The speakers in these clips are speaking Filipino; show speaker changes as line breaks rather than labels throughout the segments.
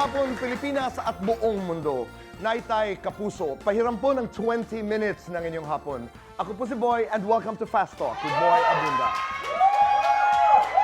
hapon, Pilipinas at buong mundo. Naitay Kapuso, pahiram po ng 20 minutes ng inyong hapon. Ako po si Boy and welcome to Fast Talk with Boy Abunda.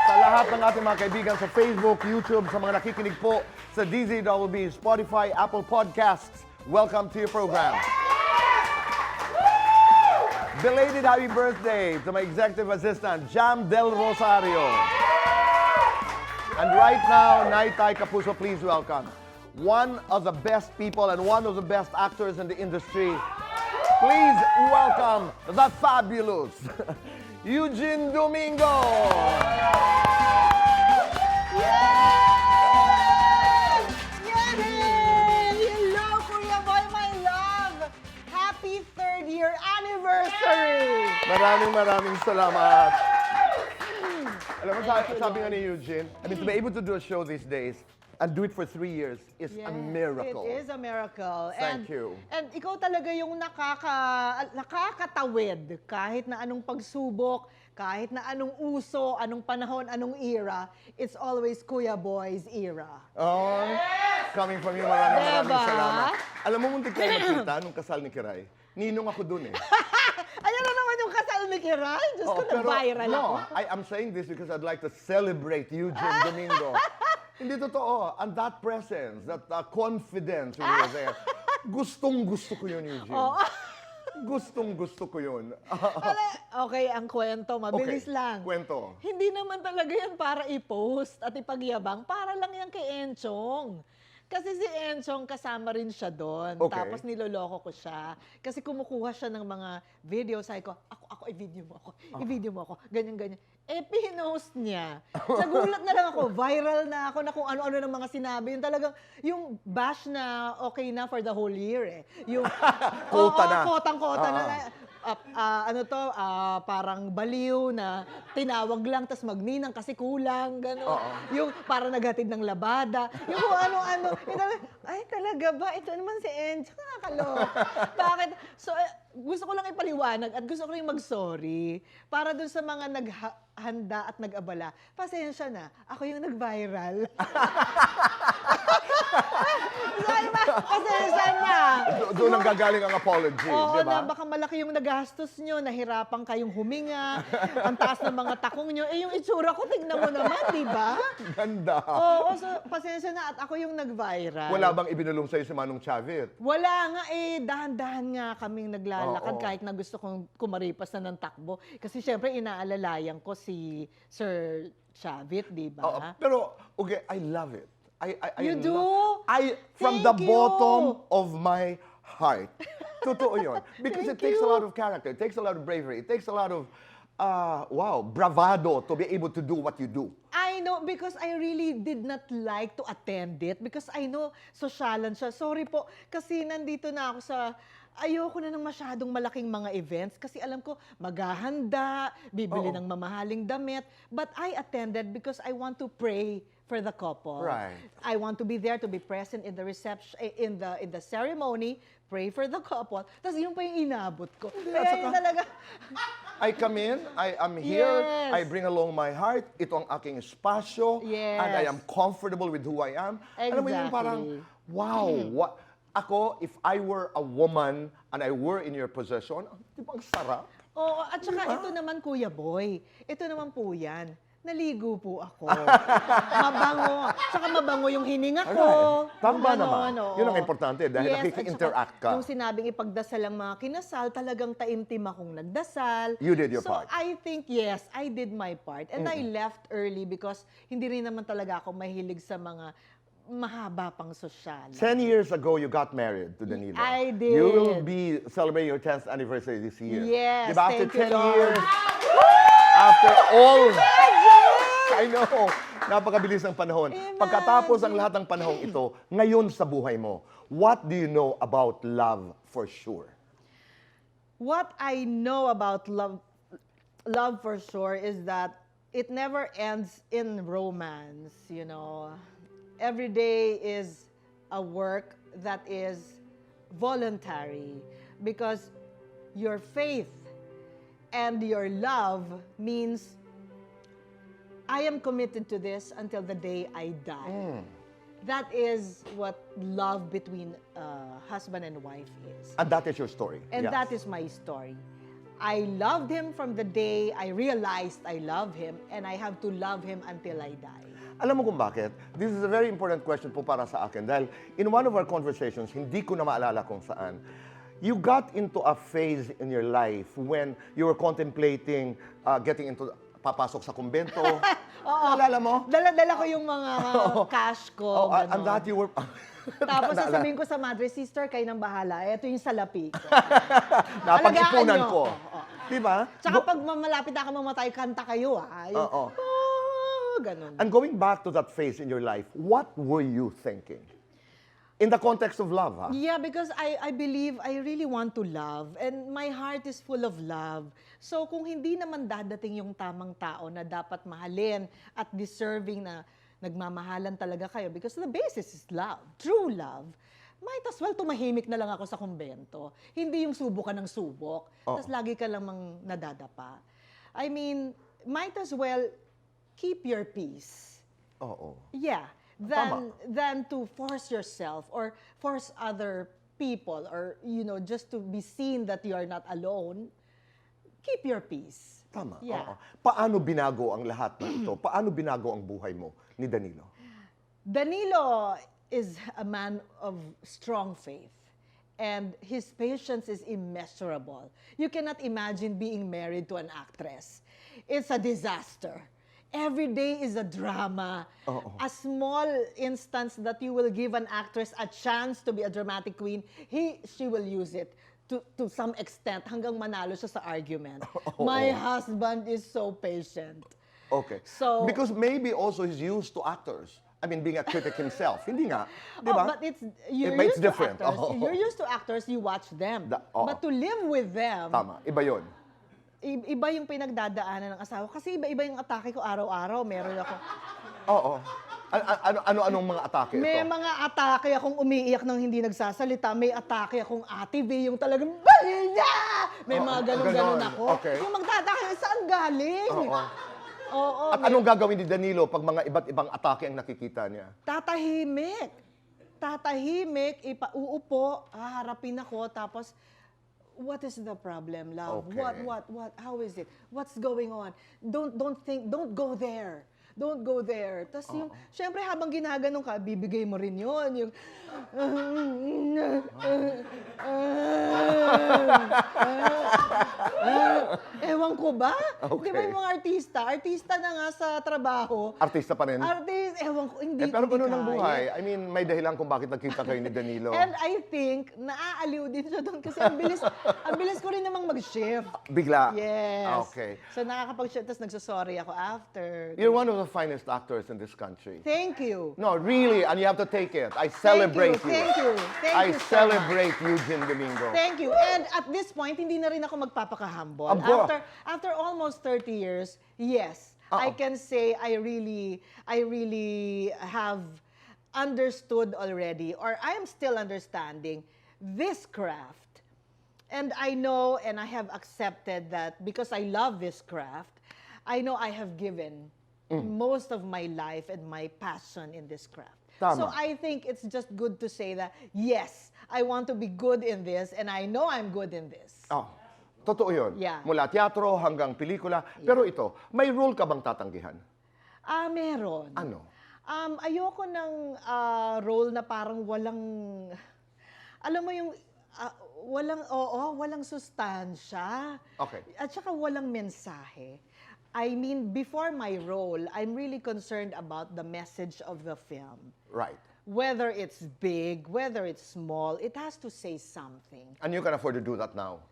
Sa lahat ng ating mga kaibigan sa Facebook, YouTube, sa mga nakikinig po sa DZWB, Spotify, Apple Podcasts, welcome to your program. Belated happy birthday to my executive assistant, Jam Del Rosario. And right now, Naitay Kapuso, please welcome one of the best people and one of the best actors in the industry. Please welcome the fabulous Eugene Domingo.
Yay! Yay! Hello, Kuya Boy, my love! Happy third year anniversary!
Maraming salamat. Alam mo, sabi nga ni Eugene, I mean, to be able to do a show these days and do it for 3 years is a miracle.
It is a miracle.
Thank you.
And ikaw talaga yung nakakatawid kahit na anong pagsubok, kahit na anong uso, anong panahon, anong era, it's always Kuya Boy's era.
Oh, coming from you, maraming
Diba?
salamat. Alam mo, muntik tayo nakita nung kasal ni Kiray. Ninong ako dun eh.
Ayan na naman yung kasal ni Kiray. Diyos ko, na-viral ako.
I am saying this because I'd like to celebrate Eugene Domingo. Hindi totoo. And that presence, that confidence when you were there, gustong-gusto ko yun, Eugene.
Oh.
Gustong-gusto ko yun.
Okay, ang kwento, mabilis
Okay,
lang.
kwento.
Hindi naman talaga yan para i-post at ipagyabang. Para lang yan kay Enchong. Kasi si Enchong, kasama rin siya doon.
Okay.
Tapos niloloko ko siya. Kasi kumukuha siya ng mga video. Sabi ko, ako, i-video mo ako. I-video mo ako. Ganyan. Pinost niya. Nagulat na lang ako. Viral na ako na kung ano-ano ng mga sinabi. Yung talagang, yung bash na okay na for the whole year eh. Yung,
Kota na.
Kotang-kota na. Parang baliw na tinawag lang tas magninang kasi kulang, gano'n. Yung parang naghatid ng labada. Yung kung ano-ano. Ay, talaga ba? Ito naman si Ench. Nakakaloka. Bakit? So, gusto ko lang ipaliwanag at gusto ko rin mag-sorry para dun sa mga naghanda at nag-abala. Pasensya na. Ako yung nag-viral. Pasensya na.
Doon ang gagaling ang apology,
Oo,
di ba?
na baka malaki yung nagastos nyo, nahirapan kayong huminga, ang taas ng mga takong nyo. Eh, yung itsura ko, tignan mo naman, di ba?
Ganda.
Oo, so, pasensya na at ako yung nag-viral.
Wala bang ibinulong sa'yo si Manong Chavit?
Wala nga eh, dahan-dahan nga kaming naglalakad
Oo.
kahit na gusto kong kumaripas na ng takbo. Kasi syempre, inaalalayan ko si Sir Chavit, di ba?
Oo, pero, okay, I love it.
You do?
From
Thank
the
you.
bottom of my heart. Totoo yun. Because it
Thank
takes a
you.
lot of character, it takes a lot of bravery, it takes a lot of, bravado to be able to do what you do.
I know, because I really did not like to attend it because I know sosyalan siya. Sorry po, kasi nandito na ako sa ayoko na ng masyadong malaking mga events kasi alam ko maghahanda, bibili ng mamahaling damit. But I attended because I want to pray for the couple.
Right.
I want to be there to be present in the reception, in the ceremony, pray for the couple. Tapos yun pa yung inabot ko. Kaya yun talaga.
I come in, I am here,
Yes.
I bring along my heart, ito ang aking espasyo,
Yes.
and I am comfortable with who I am. Alam mo yun, parang, wow, what? Ako, if I were a woman and I were in your possession, di ba ang sarap?
Oo, at saka ito naman, Kuya Boy, ito naman po yan. Naligo po ako. Mabango. Saka mabango yung hininga ko.
Right. Tama naman.
oo.
Yun ang importante dahil
Yes,
nakiki-interact
at saka
ka.
Yung sinabing ipagdasal ang mga kinasal, talagang taimtim akong nagdasal.
You did your
so,
part.
I think, yes, I did my part. And I left early because hindi rin naman talaga ako mahilig sa mga mahaba pang sosyal.
10 years ago, you got married to Danilo.
I did.
You will be celebrating your 10th anniversary this year.
Yes,
Diba? After
thank you,
10
Lord.
years, after all, I know, napakabilis ng panahon. Pagkatapos ang lahat ng panahong ito, ngayon sa buhay mo, what do you know about love for sure?
What I know about love for sure is that it never ends in romance, you know. Every day is a work that is voluntary because your faith and your love means I am committed to this until the day I die. That is what love between husband and wife is.
And that is your story.
And
Yes.
that is my story. I loved him from the day I realized I love him, and I have to love him until I die.
Alam mo kung bakit? This is a very important question po para sa akin. Dahil in one of our conversations, hindi ko na maalala kung saan, you got into a phase in your life when you were contemplating getting into, papasok sa kumbento. Naalala mo?
Dala-dala ko yung mga cash ko.
Oh, and
ganon.
that you were...
Tapos sasabihin ko sa madre, sister, kayo nang bahala. Ito yung salapi ko.
Napag-ipunan
Alagaan
ko.
nyo. Oo.
Di ba?
Tsaka pag malapit na ka mamatay, kanta kayo, ha? Yung,
Oo.
ganon.
And going back to that phase in your life, what were you thinking? In the context of love, ha?
Yeah, because I believe I really want to love, and my heart is full of love. So kung hindi naman dadating yung tamang tao na dapat mahalin at deserving na nagmamahalan talaga kayo, because the basis is love, true love, might as well tumahimik na lang ako sa kumbento. Hindi yung subok ka ng subok, tapos lagi ka lang mang nadadapa. I mean, might as well keep your peace.
Oo.
Yeah. Than to force yourself or force other people or, just to be seen that you are not alone. Keep your peace.
Tama.
Yeah.
Oo. Paano binago ang lahat ng ito? Paano binago ang buhay mo ni Danilo?
Danilo is a man of strong faith. And his patience is immeasurable. You cannot imagine being married to an actress. It's a disaster. Every day is a drama. A small instance that you will give an actress a chance to be a dramatic queen, she will use it to some extent hanggang manalo siya sa argument. My husband is so patient.
Okay.
So,
because maybe also he's used to actors. I mean, being a critic himself. Hindi nga. Di ba?
But you're
It's
used to
different.
actors. You're used to actors, you watch them. But to live with them,
Tama. Iba yun.
iba yung pinagdadaanan ng asawa. Kasi iba-iba yung atake ko araw-araw. Meron ako.
Oo. Ano-anong mga atake
May
ito?
mga atake akong umiiyak nang hindi nagsasalita. May atake akong Ate V, yung talagang balila! May mga ganun-ganun ako.
Okay.
Yung magtatake, saan galing? Oo.
At anong gagawin ni Danilo pag mga iba't ibang atake ang nakikita niya?
Tatahimik. Uupo, haharapin ako, tapos, what is the problem, love?
Okay.
What? How is it? What's going on? Don't go there. Don't go there. Tapos yung, syempre habang ginaganon ka, bibigay mo rin yun. Yung, ewan ko ba?
Okay.
Di ba yung mga artista na nga sa trabaho,
Artista pa rin?
ewan ko, hindi
Pero
hindi
ganun ang
kaya.
buhay. I mean, may dahilan kung bakit nagkita kayo ni Danilo.
And I think, naaaliw din siya doon kasi ang bilis ko rin namang mag-shift.
Bigla?
Yes.
Okay.
So nakakapag-shift, tapos nagsasorry ako after.
You're one of the finest actors in this country.
Thank you.
No, really, and you have to take it. I celebrate you.
Thank you.
I
so much.
celebrate Eugene Domingo.
Thank you. And at this point, hindi na rin ako magpapaka-humble.
Abo.
After almost 30 years, yes, I can say I really have understood already, or I am still understanding this craft. And I know and I have accepted that because I love this craft, I know I have given most of my life and my passion in this craft.
Tama.
So I think it's just good to say that, yes, I want to be good in this and I know I'm good in this.
Oh, totoo yun.
Yeah.
Mula teatro hanggang pelikula. Pero ito, may role ka bang tatanggihan?
Meron.
Ano?
Ayoko ng role na parang walang, alam mo yung, walang sustansya.
Okay.
At saka walang mensahe. I mean, before my role, I'm really concerned about the message of the film.
Right.
Whether it's big, whether it's small, it has to say something.
And you can afford to do that now.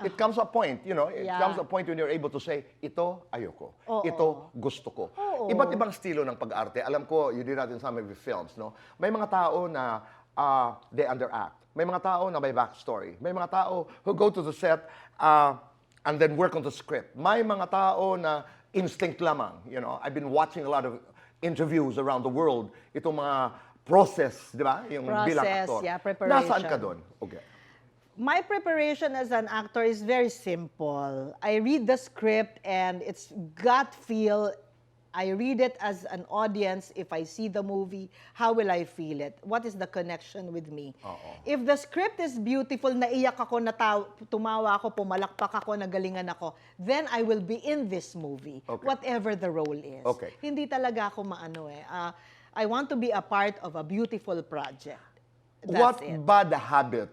It comes a point, it
Yeah.
comes a point when you're able to say, ito, ayoko.
Oo.
Ito, gusto ko.
Oo.
Iba't ibang estilo ng pag-arte. Alam ko, you did that in some of your films, no? May mga tao na they underact. May mga tao na may backstory. May mga tao who go to the set and then work on the script. May mga tao na instinct lamang, I've been watching a lot of interviews around the world. Itong mga process, di ba? Yung bilang
Process,
aktor.
yeah, preparation.
Nasaan ka doon? Okay.
My preparation as an actor is very simple. I read the script and it's gut feel. I read it as an audience. If I see the movie, how will I feel it? What is the connection with me? If the script is beautiful, naiyak ako, tumawa ako, pumalakpak ako, nagalingan ako, then I will be in this movie, whatever the role is.
Okay.
Hindi talaga ako I want to be a part of a beautiful project. That's
What
it.
bad habit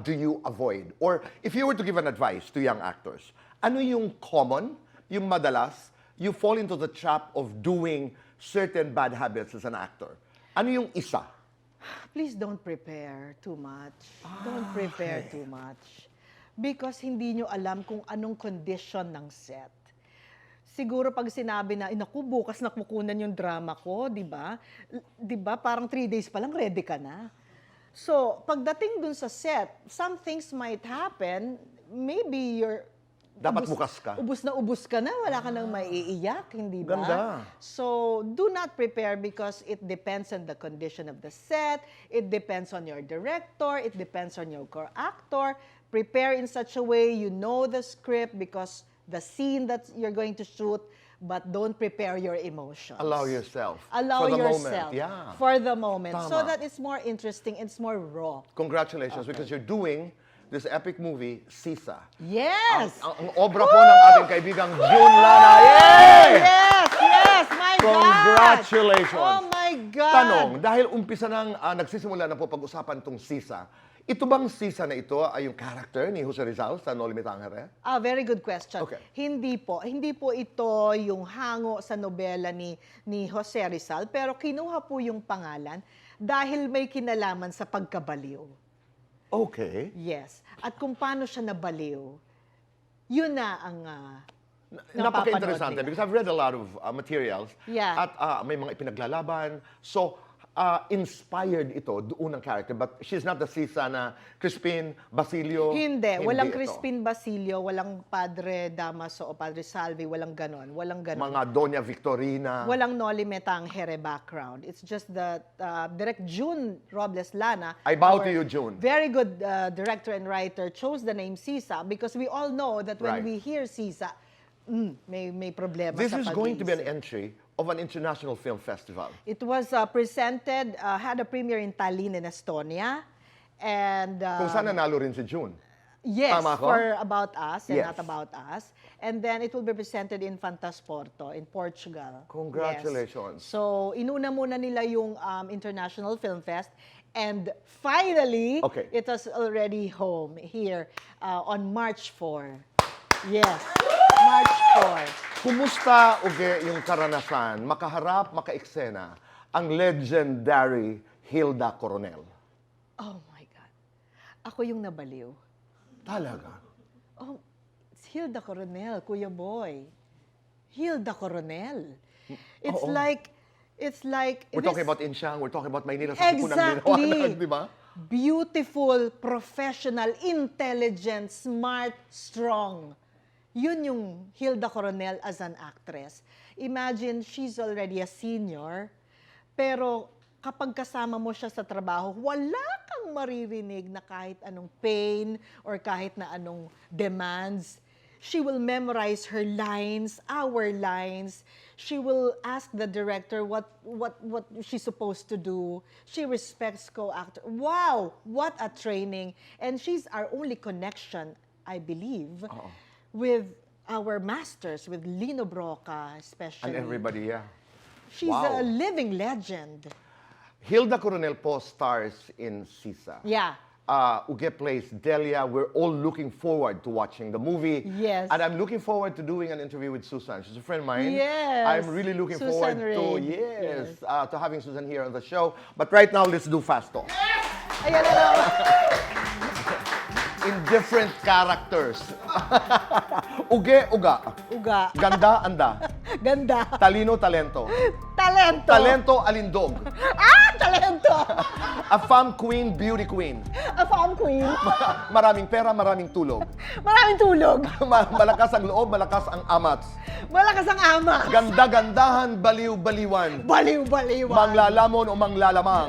do you avoid? Or if you were to give an advice to young actors, ano yung common, yung madalas, you fall into the trap of doing certain bad habits as an actor? Ano yung isa?
Please don't prepare too much. Don't prepare too much. Because hindi nyo alam kung anong condition ng set. Siguro pag sinabi na, naku, bukas nakukunan yung drama ko, di ba? Di ba? Parang 3 days pa lang, ready ka na. So, pagdating dun sa set, some things might happen. Maybe you're...
Dapat bukas ka.
Ubus ka na, wala ka nang maiiyak, hindi ba?
Ganda.
So, do not prepare because it depends on the condition of the set, it depends on your director, it depends on your co-actor. Prepare in such a way you know the script because the scene that you're going to shoot, but don't prepare your emotions.
Allow yourself.
Allow
for the
yourself
moment. Yeah.
for the moment so
Tama.
that it's more interesting, it's more raw.
Congratulations because you're doing this epic movie, Sisa.
Yes!
Ang obra po ng ating kaibigang June Lana. Yay!
Yes, my God!
Congratulations!
Oh my God!
Tanong, dahil umpisa nang nagsisimula na po pag-usapan itong Sisa, ito bang Sisa na ito ay yung character ni Jose Rizal sa No Limit Tangere?
Very good question.
Okay.
Hindi po ito yung hango sa nobela ni Jose Rizal, pero kinuha po yung pangalan dahil may kinalaman sa pagkabaliw.
Okay.
Yes. At kung paano siya nabaliw, yun na ang
Napaka-interesante
nila.
because I've read a lot of materials
Yeah.
at may mga ipinaglalaban. So, inspired ito doon ng character. But she's not the Sisa na Crispin Basilio.
Hindi. Walang
ito.
Crispin Basilio, walang Padre Damaso o Padre Salvi, walang ganon. Walang ganon.
Mga Doña Victorina.
Walang Noli Me Tangere background. It's just that Direct June Robles Lana.
I bow
our
to you, June.
Very good director and writer chose the name Sisa because we all know that
Right.
when we hear Sisa, may problema
This
sa
is going to be an
pag-iisip.
entry of an international film festival.
It was presented, had a premiere in Tallinn in Estonia. And
Kung saan nanalo rin si June.
yes,
Tama ko?
for About Us and
Yes.
Not About Us. And then it will be presented in Fantasporto in Portugal.
Congratulations.
Yes. So, inuna muna nila yung International Film Fest. And finally,
Okay.
it was already home here on March 4. Yes, March 4.
Kumusta, Uge, yung karanasan, makaharap, makaeksena, ang legendary Hilda Coronel?
Oh my God. Ako yung nabaliw.
Talaga?
Oh, it's Hilda Coronel, Kuya Boy. Hilda Coronel. It's
Oo.
like
We're talking about Insyang, we're talking about Maynila sa Kupunang
Exactly.
Liwanag, di ba?
Beautiful, professional, intelligent, smart, strong. Yun yung Hilda Coronel as an actress. Imagine, she's already a senior, pero kapag kasama mo siya sa trabaho, wala kang maririnig na kahit anong pain or kahit na anong demands. She will memorize her lines, our lines. She will ask the director what she's supposed to do. She respects co-actor. Wow, what a training. And she's our only connection, I believe, with our masters, with Lino Broca especially.
And everybody, yeah.
She's
Wow.
a living legend.
Hilda Coronel po stars in Sisa.
Yeah.
Uge plays Delia. We're all looking forward to watching the movie.
Yes.
And I'm looking forward to doing an interview with Susan. She's a friend of mine.
Yes.
I'm really looking forward
Susan
to,
Reid.
to having Susan here on the show. But right now, let's do Fast Talk.
Ayan na lang.
In different characters. Uge, uga.
Uga.
Ganda, anda.
Ganda.
Talino, talento.
Talento.
Talento, alindog.
Talento.
A femme queen, beauty queen.
A prom queen.
Maraming pera, maraming tulog.
Maraming tulog.
Malakas ang loob, malakas ang amats.
Malakas ang ama.
Ganda-gandahan, baliw-baliwan.
Baliw-baliwan.
Manglalamon o manglalamang.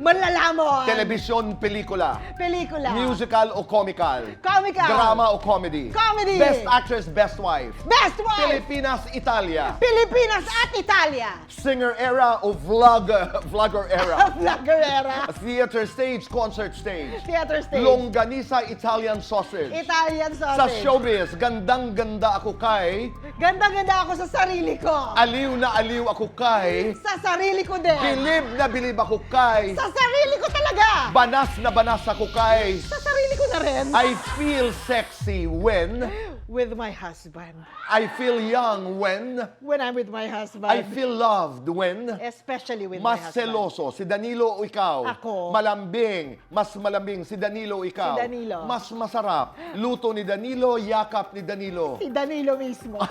Manlalamon.
Telebisyon, pelikula.
Pelikula.
Musical o comical.
Comical.
Drama o comedy.
Comedy.
Best actress, best wife.
Best wife.
Pilipinas, Italia.
Pilipinas at Italia.
Singer era o vlogger era.
Vlogger era.
Theater stage, concert stage.
Theater stage.
Longganisa, Italian sausage.
Italian
Sa
sausage.
showbiz, gandang-ganda ako kay...
Ganda-ganda ako sa sarili ko.
Aliw na aliw ako kay...
Sa sarili ko din.
Bilib na bilib ako kay...
Sa sarili ko talaga.
Banas na banas ako kay...
Sa sarili ko na rin.
I feel sexy when...
With my husband.
I feel young when...
When I'm with my husband.
I feel loved when...
Especially with my
Mas
husband.
seloso, si Danilo o ikaw?
Ako.
Malambing, mas malambing, si Danilo o ikaw?
Si Danilo.
Mas masarap, luto ni Danilo, yakap ni Danilo.
Si Danilo mismo.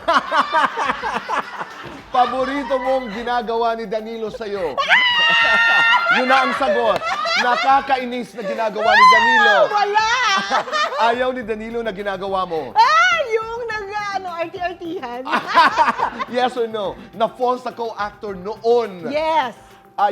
Paborito mong ginagawa ni Danilo sa'yo? Yun na ang sagot. Nakakainis na ginagawa ni Danilo.
Wala!
Ayaw ni Danilo na ginagawa mo.
Yung arti-artihan.
Yes or no? Na-fall sa co-actor noon.
Yes.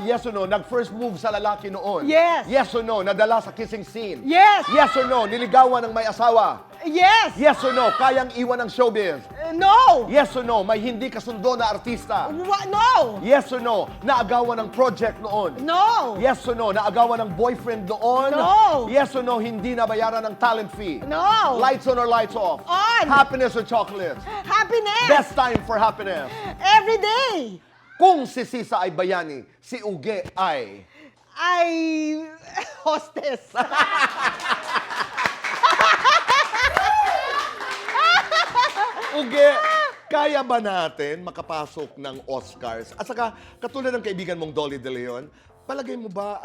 Yes or no? Nag-first move sa lalaki noon.
Yes.
Yes or no? Nadala sa kissing scene.
Yes.
Yes or no? Niligawan ng may asawa.
Yes.
Yes or no? Kayang iwan ng showbiz.
No.
Yes or no? May hindi kasundo na artista.
No.
Yes or no? Naagawan ng project noon.
No.
Yes or no? Naagawan ng boyfriend noon.
No.
Yes or no? Hindi nabayaran ng talent fee.
No.
Lights on or lights off?
On.
Happiness or chocolates?
Happiness.
Best time for happiness.
Every day.
Kung si Sisa ay bayani, si Uge ay...
Ay, hostess.
Uge, kaya ba natin makapasok ng Oscars? At saka, katulad ng kaibigan mong Dolly De Leon, palagay mo ba,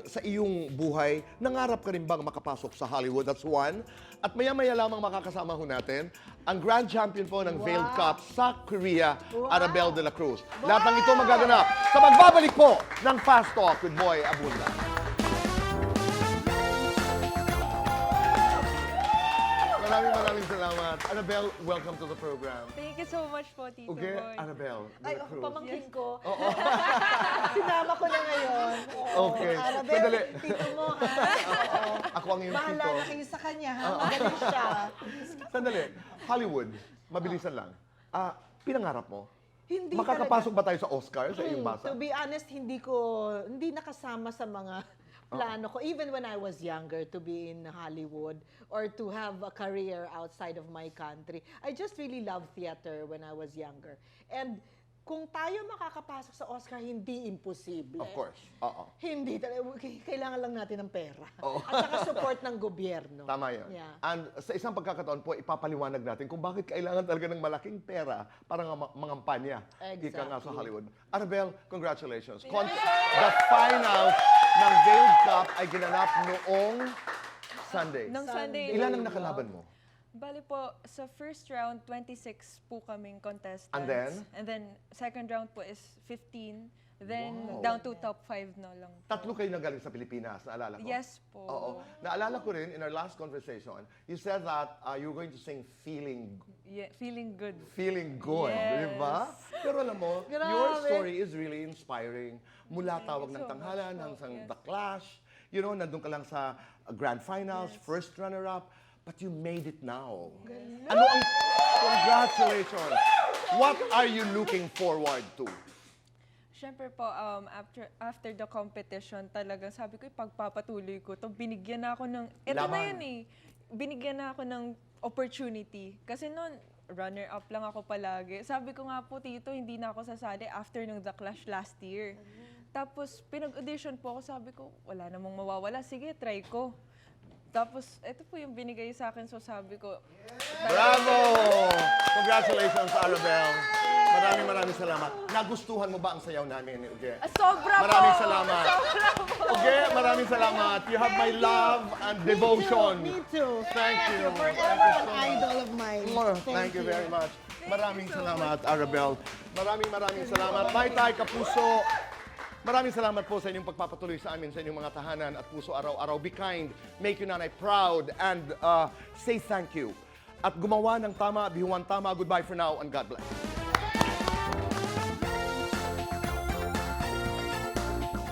sa iyong buhay, nangarap ka rin bang makapasok sa Hollywood? That's one. At maya-maya lamang makakasama ho natin ang grand champion po ng Veiled Cup sa Korea, Arabel de la Cruz. Lahat ng ito magaganap sa magbabalik po ng Fast Talk with Boy Abunda. Maraming salamat. Annabel, welcome to the program.
Thank you so much po, Tito
Uge,
Boy.
Annabel de
Ay,
la Cruz.
pamangkin ko. Sinama ko na ngayon. Oo.
Okay.
Arabel,
Sandali.
tito mo, ha? Oo.
Ako ang iyong
Bahala
tito.
na kayo sa kanya, ha? Magaling siya.
Sandali. Hollywood, mabilisan lang. Pinangarap mo?
Hindi
Makakapasok ba tayo sa Oscar sa iyong
talaga.
basa?
To be honest, hindi nakasama sa mga plano ko. Even when I was younger, to be in Hollywood or to have a career outside of my country. I just really loved theater when I was younger. And kung tayo makakapasok sa Oscar, hindi imposible.
Of course. Oo.
Hindi talaga. Kailangan lang natin ng pera.
Oo.
At saka support ng gobyerno.
Tama yun.
Yeah.
And sa isang pagkakataon po, ipapaliwanag natin kung bakit kailangan talaga ng malaking pera para nga mangampanya.
Exactly.
Ika nga sa Hollywood. Annabel, congratulations. The finals ng Veiled Cup ay ginanap noong Sunday.
Nung Sunday.
Ilan ang nakalaban mo?
Bali po, sa first round, 26 po kaming contestants.
And then?
And then, second round po is 15. Then,
Wow.
down to top 5 na lang po.
Tatlo kayo nagaling sa Pilipinas, naalala ko?
Yes po.
Oo. Naalala ko rin, in our last conversation, you said that you're going to sing Feeling
Yeah, feeling good.
good,
Yes.
di ba? Pero alam mo,
Grabe.
your story is really inspiring. Mula
Thank
Tawag
you
ng
so
Tanghalan
much po.
hanggang
Yes.
The Clash, nandun ka lang sa grand finals, first runner-up, but you made it now. Ano ang... Congratulations! What are you looking forward to?
Siyempre po, after the competition, talagang sabi ko, pagpapatuloy ko to. Binigyan na ako ng, ito na
Laban.
yun eh, binigyan na ako ng opportunity. Kasi noon, runner-up lang ako palagi. Sabi ko nga po, Tito, hindi na ako sasali after ng The Clash last year. Tapos, pinag-audition po ako, sabi ko, wala namang mawawala. Sige, try ko. Tapos, ito po yung binigay sa akin. So, sabi ko,
Bravo! Congratulations, Arabel. Maraming salamat. Nagustuhan mo ba ang sayaw namin ni Uge?
sobra po!
Maraming salamat.
Sobra po!
Uge, maraming salamat. You have my love and devotion.
Me too.
Thank you.
Forever an idol of mine.
Thank you very much. Maraming salamat, Arabel. Maraming salamat. Tay Kapuso, Maraming salamat po sa inyong pagpapatuloy sa amin, sa inyong mga tahanan at puso araw-araw. Be kind, make your nanay proud, and say thank you. At gumawa ng tama, bihuan tama. Goodbye for now, and God bless.